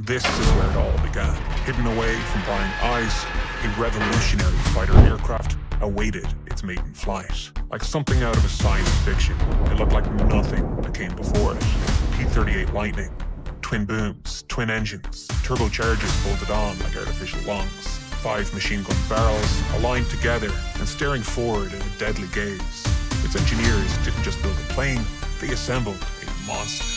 This is where it all began. Hidden away from prying eyes, a revolutionary fighter aircraft awaited its maiden flight. Like something out of a science fiction, it looked like nothing that came before it. P-38 Lightning. Twin booms, twin engines, turbochargers bolted on like artificial lungs. 5 machine gun barrels aligned together and staring forward in a deadly gaze. Its engineers didn't just build a plane, they assembled a monster.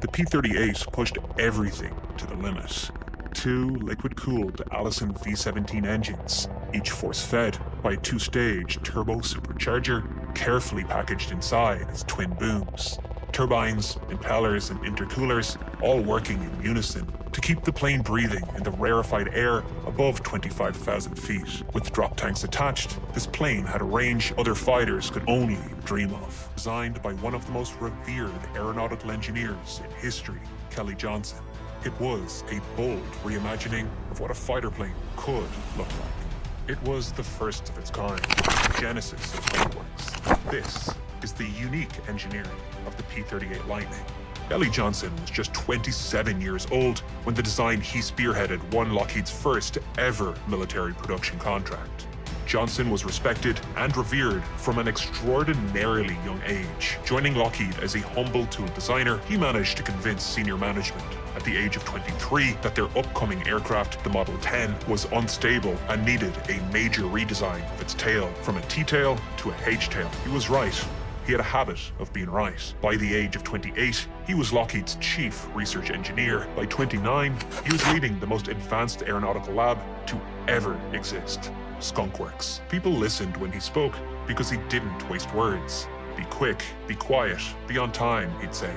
The P-38 pushed everything to the limit. 2 liquid-cooled Allison V-17 engines, each force-fed by a 2-stage turbo supercharger carefully packaged inside as twin booms. Turbines, impellers, and intercoolers all working in unison to keep the plane breathing in the rarefied air above 25,000 feet. With drop tanks attached, this plane had a range other fighters could only dream of. Designed by one of the most revered aeronautical engineers in history, Kelly Johnson, it was a bold reimagining of what a fighter plane could look like. It was the first of its kind, the genesis of Skunkworks. This is the unique engineering of the P-38 Lightning. Kelly Johnson was just 27 years old when the design he spearheaded won Lockheed's first ever military production contract. Johnson was respected and revered from an extraordinarily young age. Joining Lockheed as a humble tool designer, he managed to convince senior management at the age of 23 that their upcoming aircraft, the Model 10, was unstable and needed a major redesign of its tail, from a T-tail to a H-tail. He was right. He had a habit of being right. By the age of 28, he was Lockheed's chief research engineer. By 29, he was leading the most advanced aeronautical lab to ever exist, Skunkworks. People listened when he spoke because he didn't waste words. Be quick, be quiet, be on time, he'd say.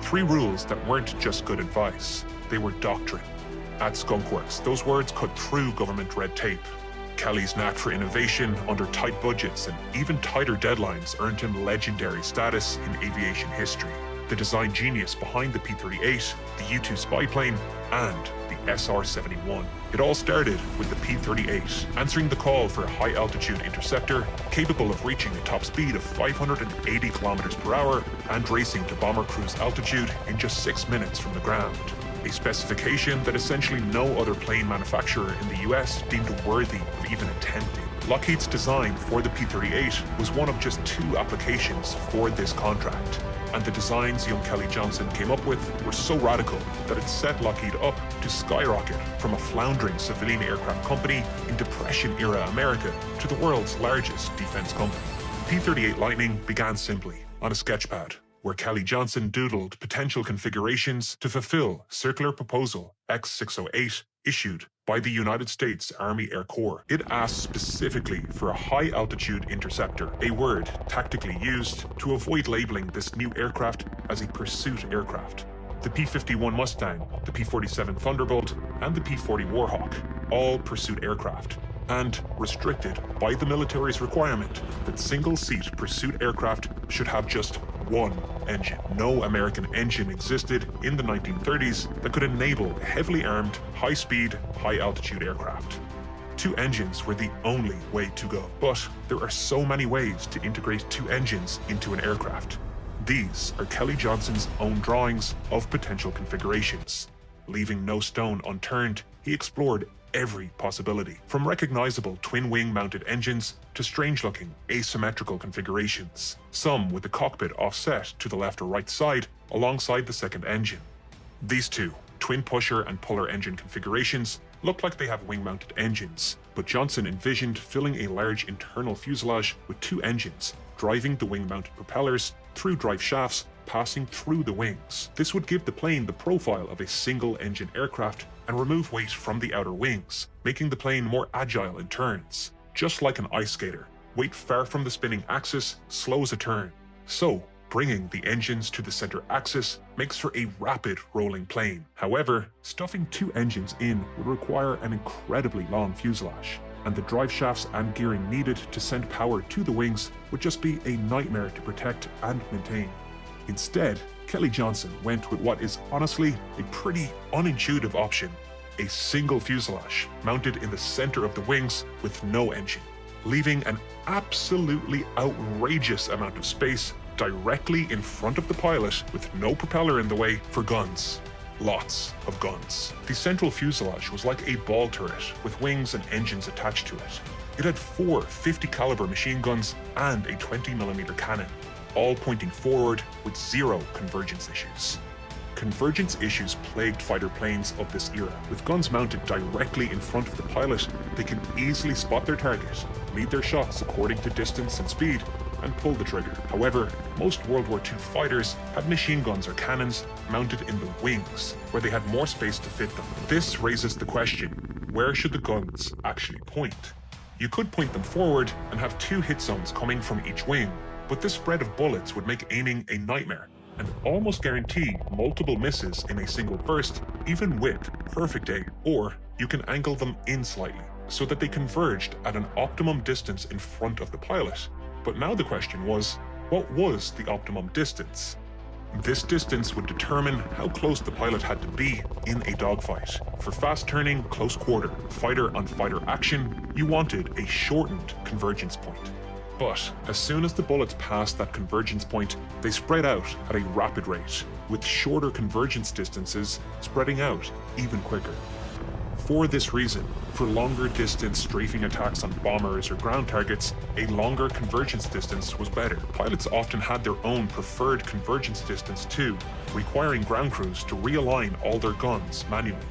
3 rules that weren't just good advice, they were doctrine. At Skunkworks, those words cut through government red tape. Kelly's knack for innovation under tight budgets and even tighter deadlines earned him legendary status in aviation history. The design genius behind the P-38, the U-2 spy plane, and the SR-71. It all started with the P-38, answering the call for a high-altitude interceptor capable of reaching a top speed of 580 kilometers per hour and racing to bomber cruise altitude in just 6 minutes from the ground. A specification that essentially no other plane manufacturer in the US deemed worthy of even attempting. Lockheed's design for the P-38 was one of just 2 applications for this contract, and the designs young Kelly Johnson came up with were so radical that it set Lockheed up to skyrocket from a floundering civilian aircraft company in Depression-era America to the world's largest defense company. The P-38 Lightning began simply on a sketchpad, where Kelly Johnson doodled potential configurations to fulfill Circular Proposal X-608 issued by the United States Army Air Corps. It asked specifically for a high-altitude interceptor, a word tactically used to avoid labeling this new aircraft as a pursuit aircraft. The P-51 Mustang, the P-47 Thunderbolt, and the P-40 Warhawk, all pursuit aircraft, and restricted by the military's requirement that single-seat pursuit aircraft should have just 1 engine. No American engine existed in the 1930s that could enable heavily armed, high-speed, high-altitude aircraft. 2 engines were the only way to go. But there are so many ways to integrate 2 engines into an aircraft. These are Kelly Johnson's own drawings of potential configurations. Leaving no stone unturned, he explored every possibility, from recognizable twin-wing mounted engines to strange-looking asymmetrical configurations, some with the cockpit offset to the left or right side alongside the second engine. These 2, twin pusher and puller engine configurations, look like they have wing-mounted engines, but Johnson envisioned filling a large internal fuselage with 2 engines, driving the wing-mounted propellers through drive shafts passing through the wings. This would give the plane the profile of a single-engine aircraft and remove weight from the outer wings, making the plane more agile in turns. Just like an ice skater, weight far from the spinning axis slows a turn. So, bringing the engines to the center axis makes for a rapid rolling plane. However, stuffing 2 engines in would require an incredibly long fuselage, and the drive shafts and gearing needed to send power to the wings would just be a nightmare to protect and maintain. Instead, Kelly Johnson went with what is honestly a pretty unintuitive option, a single fuselage mounted in the center of the wings with no engine, leaving an absolutely outrageous amount of space directly in front of the pilot with no propeller in the way for guns. Lots of guns. The central fuselage was like a ball turret with wings and engines attached to it. It had 4 50 caliber machine guns and a 20mm cannon, all pointing forward with 0 convergence issues. Convergence issues plagued fighter planes of this era. With guns mounted directly in front of the pilot, they can easily spot their target, lead their shots according to distance and speed, and pull the trigger. However, most World War II fighters had machine guns or cannons mounted in the wings, where they had more space to fit them. This raises the question, where should the guns actually point? You could point them forward and have 2 hit zones coming from each wing, but this spread of bullets would make aiming a nightmare, and almost guarantee multiple misses in a single burst, even with perfect aim. Or you can angle them in slightly, so that they converged at an optimum distance in front of the pilot. But now the question was, what was the optimum distance? This distance would determine how close the pilot had to be in a dogfight. For fast-turning, close-quarter, fighter-on-fighter action, you wanted a shortened convergence point. But as soon as the bullets passed that convergence point, they spread out at a rapid rate, with shorter convergence distances spreading out even quicker. For this reason, for longer distance strafing attacks on bombers or ground targets, a longer convergence distance was better. Pilots often had their own preferred convergence distance too, requiring ground crews to realign all their guns manually.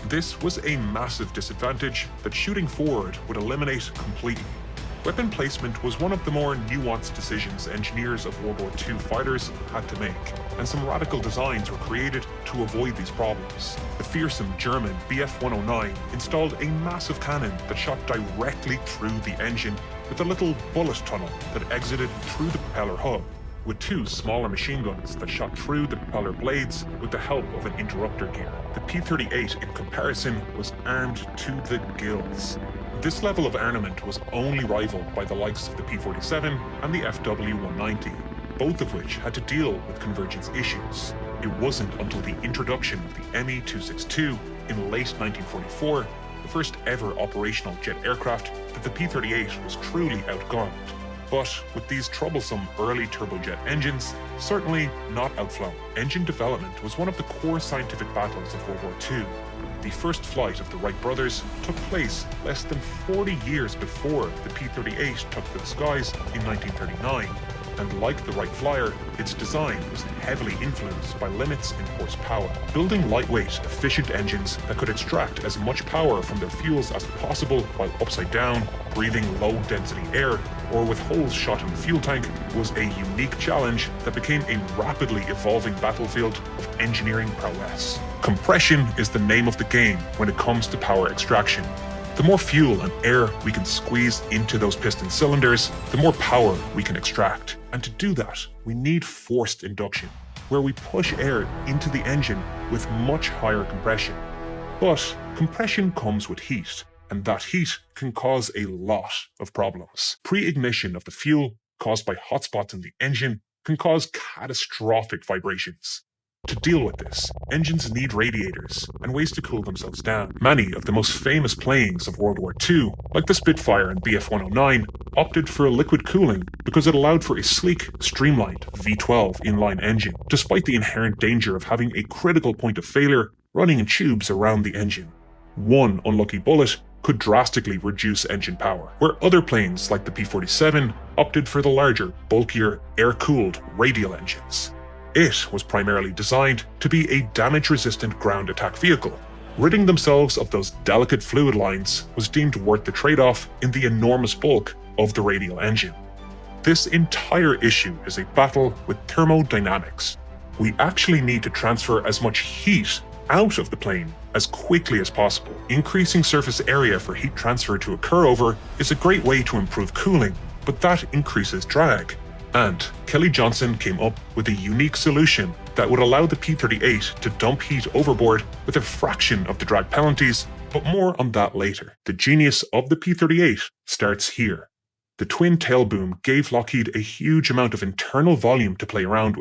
This was a massive disadvantage that shooting forward would eliminate completely. Weapon placement was one of the more nuanced decisions engineers of World War II fighters had to make, and some radical designs were created to avoid these problems. The fearsome German Bf-109 installed a massive cannon that shot directly through the engine with a little bullet tunnel that exited through the propeller hub, with 2 smaller machine guns that shot through the propeller blades with the help of an interrupter gear. The P-38 in comparison was armed to the gills. This level of armament was only rivaled by the likes of the P-47 and the FW-190, both of which had to deal with convergence issues. It wasn't until the introduction of the Me-262 in late 1944, the first ever operational jet aircraft, that the P-38 was truly outgunned. But with these troublesome early turbojet engines, certainly not outflown. Engine development was one of the core scientific battles of World War II. The first flight of the Wright brothers took place less than 40 years before the P-38 took to the skies in 1939, and like the Wright Flyer, its design was heavily influenced by limits in horsepower. Building lightweight, efficient engines that could extract as much power from their fuels as possible while upside down, breathing low-density air, or with holes shot in the fuel tank was a unique challenge that became a rapidly evolving battlefield of engineering prowess. Compression is the name of the game when it comes to power extraction. The more fuel and air we can squeeze into those piston cylinders, the more power we can extract. And to do that, we need forced induction, where we push air into the engine with much higher compression. But compression comes with heat, and that heat can cause a lot of problems. Pre-ignition of the fuel caused by hotspots in the engine can cause catastrophic vibrations. To deal with this, engines need radiators and ways to cool themselves down. Many of the most famous planes of World War II, like the Spitfire and Bf-109, opted for liquid cooling because it allowed for a sleek, streamlined V12 inline engine, despite the inherent danger of having a critical point of failure running in tubes around the engine. One unlucky bullet could drastically reduce engine power, where other planes like the P-47 opted for the larger, bulkier, air-cooled radial engines. It was primarily designed to be a damage-resistant ground attack vehicle. Ridding themselves of those delicate fluid lines was deemed worth the trade-off in the enormous bulk of the radial engine. This entire issue is a battle with thermodynamics. We actually need to transfer as much heat out of the plane as quickly as possible. Increasing surface area for heat transfer to occur over is a great way to improve cooling, but that increases drag. And Kelly Johnson came up with a unique solution that would allow the P-38 to dump heat overboard with a fraction of the drag penalties, but more on that later. The genius of the P-38 starts here. The twin tail boom gave Lockheed a huge amount of internal volume to play around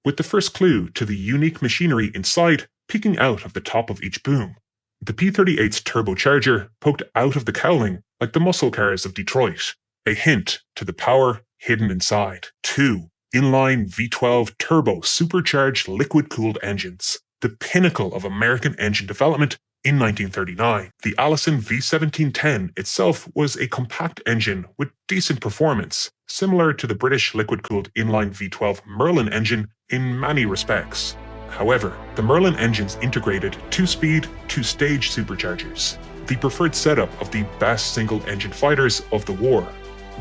with the first clue to the unique machinery inside peeking out of the top of each boom. The P-38's turbocharger poked out of the cowling like the muscle cars of Detroit, a hint to the power hidden inside. 2 inline V12 turbo supercharged liquid-cooled engines, the pinnacle of American engine development in 1939. The Allison V1710 itself was a compact engine with decent performance, similar to the British liquid-cooled inline V12 Merlin engine in many respects. However, the Merlin engines integrated two-speed, two-stage superchargers, the preferred setup of the best single-engine fighters of the war.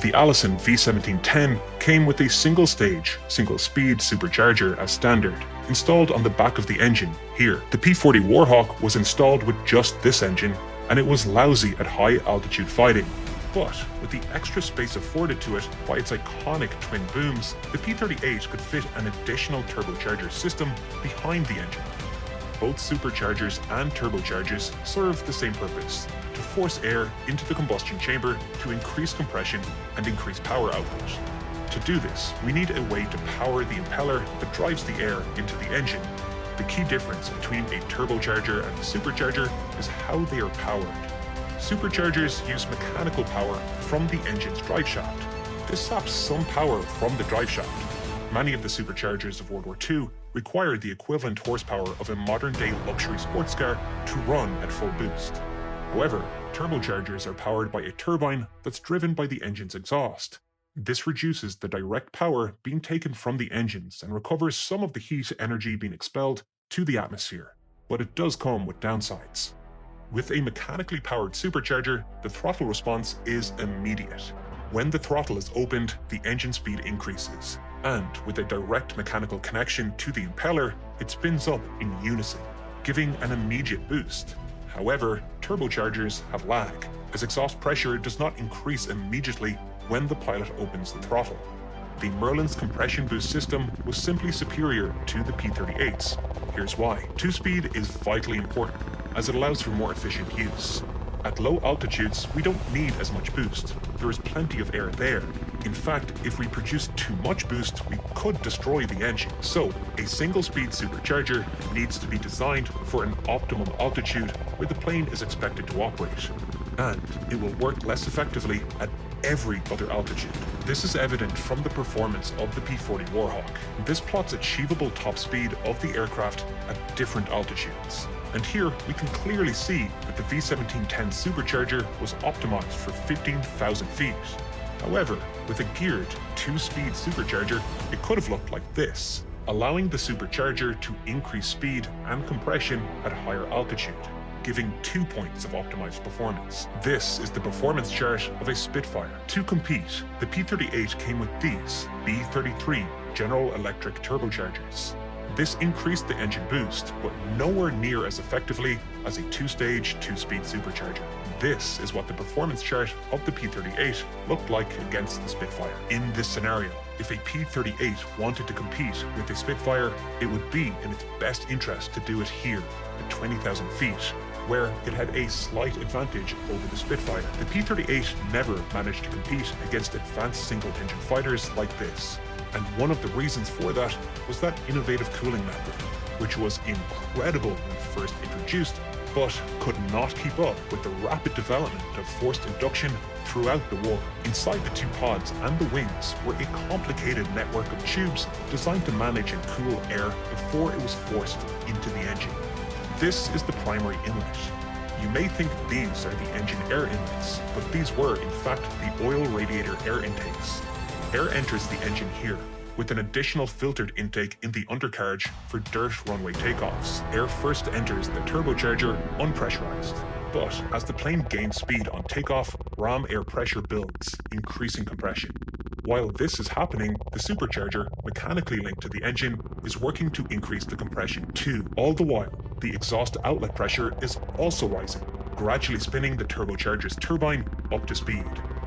The Allison V1710 came with a single-stage, single-speed supercharger as standard, installed on the back of the engine here. The P-40 Warhawk was installed with just this engine, and it was lousy at high-altitude fighting. But with the extra space afforded to it by its iconic twin booms, the P-38 could fit an additional turbocharger system behind the engine. Both superchargers and turbochargers serve the same purpose: to force air into the combustion chamber to increase compression and increase power output. To do this, we need a way to power the impeller that drives the air into the engine. The key difference between a turbocharger and a supercharger is how they are powered. Superchargers use mechanical power from the engine's driveshaft. This saps some power from the driveshaft. Many of the superchargers of World War II required the equivalent horsepower of a modern-day luxury sports car to run at full boost. However, turbochargers are powered by a turbine that's driven by the engine's exhaust. This reduces the direct power being taken from the engines and recovers some of the heat energy being expelled to the atmosphere, but it does come with downsides. With a mechanically powered supercharger, the throttle response is immediate. When the throttle is opened, the engine speed increases, and with a direct mechanical connection to the impeller, it spins up in unison, giving an immediate boost. However, turbochargers have lag, as exhaust pressure does not increase immediately when the pilot opens the throttle. The Merlin's compression boost system was simply superior to the P-38's. Here's why. Two-speed is vitally important, as it allows for more efficient use. At low altitudes, we don't need as much boost. There is plenty of air there. In fact, if we produce too much boost, we could destroy the engine. So, a single-speed supercharger needs to be designed for an optimum altitude where the plane is expected to operate. And it will work less effectively at every other altitude. This is evident from the performance of the P-40 Warhawk. This plots achievable top speed of the aircraft at different altitudes. And here we can clearly see that the V1710 supercharger was optimized for 15,000 feet. However, with a geared two-speed supercharger, it could have looked like this, allowing the supercharger to increase speed and compression at higher altitude, giving 2 points of optimized performance. This is the performance chart of a Spitfire. To compete, the P-38 came with these B-33 General Electric turbochargers. This increased the engine boost, but nowhere near as effectively as a two-stage, two-speed supercharger. This is what the performance chart of the P-38 looked like against the Spitfire. In this scenario, if a P-38 wanted to compete with a Spitfire, it would be in its best interest to do it here at 20,000 feet, where it had a slight advantage over the Spitfire. The P-38 never managed to compete against advanced single-engine fighters like this. And one of the reasons for that was that innovative cooling method, which was incredible when first introduced, but could not keep up with the rapid development of forced induction throughout the war. Inside the two pods and the wings were a complicated network of tubes designed to manage and cool air before it was forced into the engine. This is the primary inlet. You may think these are the engine air inlets, but these were, in fact, the oil radiator air intakes. Air enters the engine here, with an additional filtered intake in the undercarriage for dirt runway takeoffs. Air first enters the turbocharger unpressurized, but as the plane gains speed on takeoff, ram air pressure builds, increasing compression. While this is happening, the supercharger, mechanically linked to the engine, is working to increase the compression too. All the while, the exhaust outlet pressure is also rising, gradually spinning the turbocharger's turbine up to speed.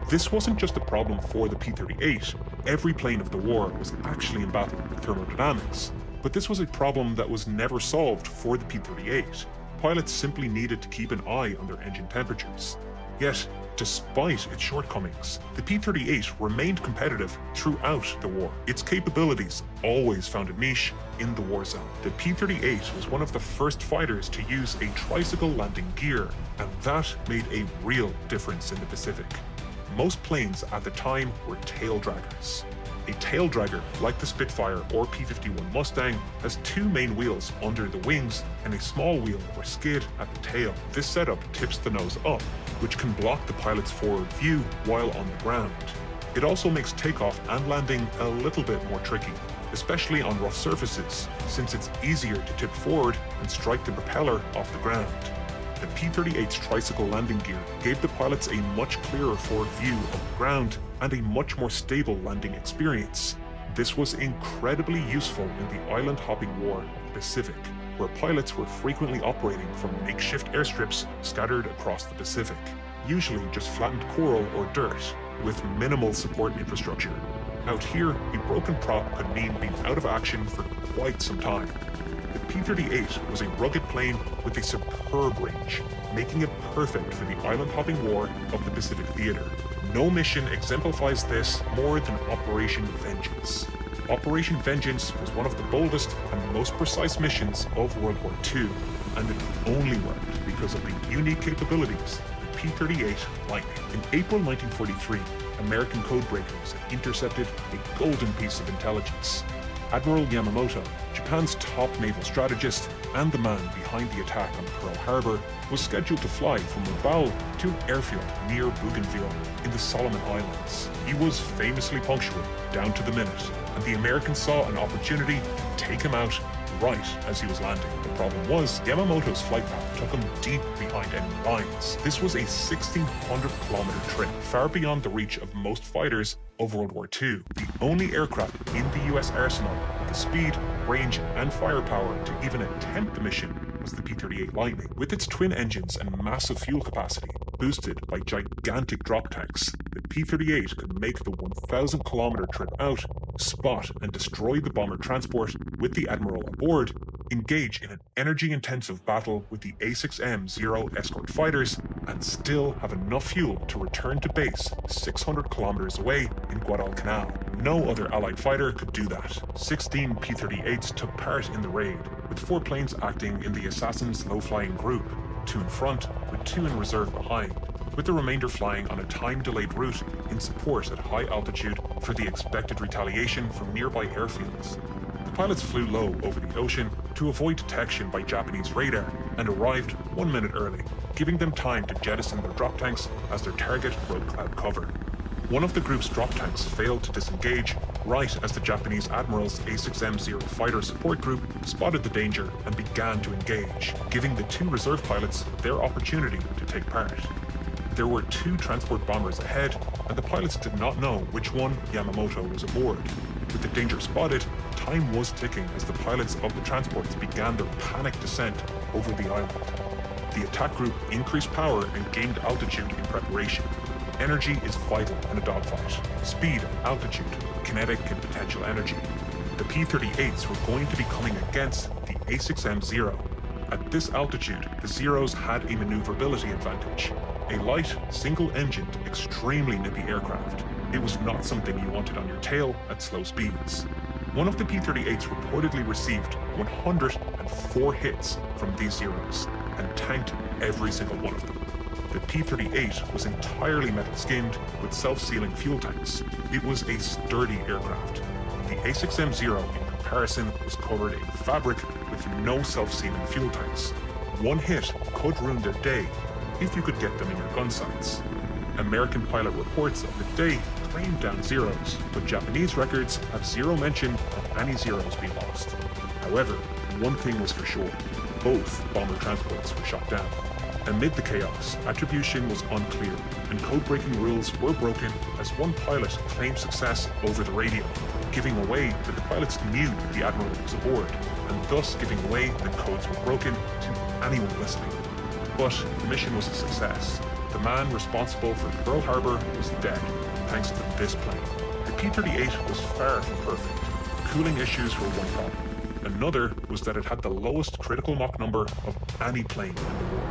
This wasn't just a problem for the P-38. Every plane of the war was actually in battle with thermodynamics. But this was a problem that was never solved for the P-38. Pilots simply needed to keep an eye on their engine temperatures. Yet, despite its shortcomings, the P-38 remained competitive throughout the war. Its capabilities always found a niche in the war zone. The P-38 was one of the first fighters to use a tricycle landing gear, and that made a real difference in the Pacific. Most planes at the time were tail draggers. A tail dragger, like the Spitfire or P-51 Mustang, has two main wheels under the wings and a small wheel or skid at the tail. This setup tips the nose up, which can block the pilot's forward view while on the ground. It also makes takeoff and landing a little bit more tricky, especially on rough surfaces, since it's easier to tip forward and strike the propeller off the ground. The P-38's tricycle landing gear gave the pilots a much clearer forward view of the ground and a much more stable landing experience. This was incredibly useful in the island-hopping war of the Pacific, where pilots were frequently operating from makeshift airstrips scattered across the Pacific, usually just flattened coral or dirt, with minimal support infrastructure. Out here, a broken prop could mean being out of action for quite some time. The P-38 was a rugged plane with a superb range, making it perfect for the island-hopping war of the Pacific theater. No mission exemplifies this more than Operation Vengeance. Operation Vengeance was one of the boldest and most precise missions of World War II, and it only worked because of the unique capabilities of the P-38 Lightning. In April 1943, American codebreakers intercepted a golden piece of intelligence. Admiral Yamamoto, Japan's top naval strategist and the man behind the attack on Pearl Harbor, was scheduled to fly from Rabaul to an airfield near Bougainville in the Solomon Islands. He was famously punctual, down to the minute, and the Americans saw an opportunity to take him out right as he was landing. The problem was, Yamamoto's flight path took him deep behind enemy lines. This was a 1,600-kilometer trip, far beyond the reach of most fighters of World War II. The only aircraft in the US arsenal with the speed, range, and firepower to even attempt the mission was the P-38 Lightning. With its twin engines and massive fuel capacity, boosted by gigantic drop tanks, the P-38 could make the 1,000-kilometer trip out, spot and destroy the bomber transport with the Admiral aboard, engage in an energy-intensive battle with the A6M-0 escort fighters, and still have enough fuel to return to base 600 kilometers away in Guadalcanal. No other Allied fighter could do that. 16 P-38s took part in the raid, with 4 planes acting in the Assassin's low-flying group, 2 in front, with 2 in reserve behind, with the remainder flying on a time-delayed route in support at high altitude for the expected retaliation from nearby airfields. The pilots flew low over the ocean to avoid detection by Japanese radar and arrived 1 minute early, giving them time to jettison their drop tanks as their target broke cloud cover. One of the group's drop tanks failed to disengage right as the Japanese Admiral's A6M-0 fighter support group spotted the danger and began to engage, giving the 2 reserve pilots their opportunity to take part. There were 2 transport bombers ahead, and the pilots did not know which one Yamamoto was aboard. With the danger spotted, time was ticking as the pilots of the transports began their panic descent over the island. The attack group increased power and gained altitude in preparation. Energy is vital in a dogfight. Speed and altitude, kinetic and potential energy. The P-38s were going to be coming against the A6M-0. At this altitude, the Zeros had a maneuverability advantage. A light, single-engined, extremely nippy aircraft. It was not something you wanted on your tail at slow speeds. One of the P-38s reportedly received 104 hits from these Zeros and tanked every single one of them. The P-38 was entirely metal-skinned with self-sealing fuel tanks. It was a sturdy aircraft. The A6M-0, in comparison, was covered in fabric with no self-sealing fuel tanks. One hit could ruin their day if you could get them in your gun sights. American pilot reports of the day claimed down Zeros, but Japanese records have zero mention of any Zeros being lost. However, one thing was for sure: both bomber transports were shot down. Amid the chaos, attribution was unclear, and code-breaking rules were broken as one pilot claimed success over the radio, giving away that the pilots knew the Admiral was aboard, and thus giving away that codes were broken to anyone listening. But the mission was a success. The man responsible for Pearl Harbor was dead, thanks to this plane. The P-38 was far from perfect. Cooling issues were one problem. Another was that it had the lowest critical Mach number of any plane in the war.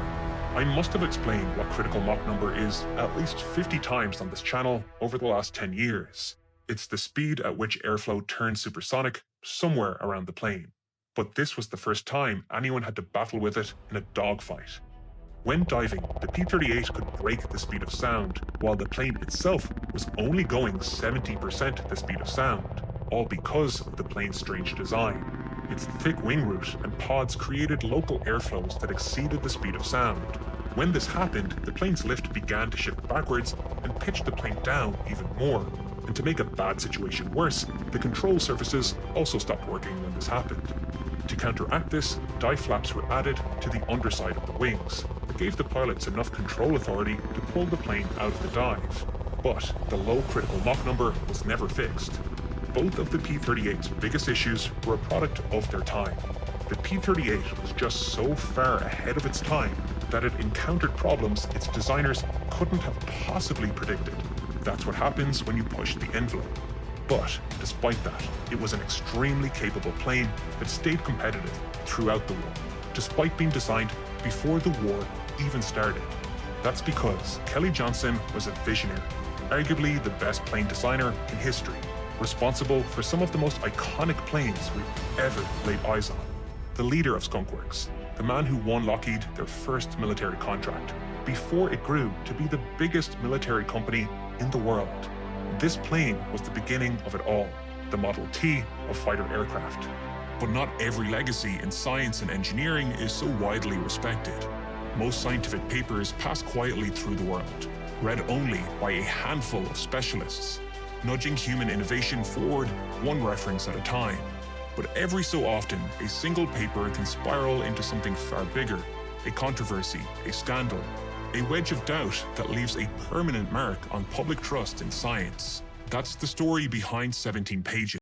I must have explained what critical Mach number is at least 50 times on this channel over the last 10 years. It's the speed at which airflow turns supersonic somewhere around the plane. But this was the first time anyone had to battle with it in a dogfight. When diving, the P-38 could break the speed of sound, while the plane itself was only going 70% the speed of sound, all because of the plane's strange design. Its thick wing root and pods created local airflows that exceeded the speed of sound. When this happened, the plane's lift began to shift backwards and pitched the plane down even more. And to make a bad situation worse, the control surfaces also stopped working when this happened. To counteract this, dive flaps were added to the underside of the wings that gave the pilots enough control authority to pull the plane out of the dive. But the low critical Mach number was never fixed. Both of the P-38's biggest issues were a product of their time. The P-38 was just so far ahead of its time that it encountered problems its designers couldn't have possibly predicted. That's what happens when you push the envelope. But despite that, it was an extremely capable plane that stayed competitive throughout the war, despite being designed before the war even started. That's because Kelly Johnson was a visionary, arguably the best plane designer in history, responsible for some of the most iconic planes we've ever laid eyes on. The leader of Skunk Works, the man who won Lockheed their first military contract, before it grew to be the biggest military company in the world. This plane was the beginning of it all, the Model T of fighter aircraft. But not every legacy in science and engineering is so widely respected. Most scientific papers pass quietly through the world, read only by a handful of specialists, nudging human innovation forward one reference at a time. But every so often, a single paper can spiral into something far bigger, a controversy, a scandal, a wedge of doubt that leaves a permanent mark on public trust in science. That's the story behind 17 pages.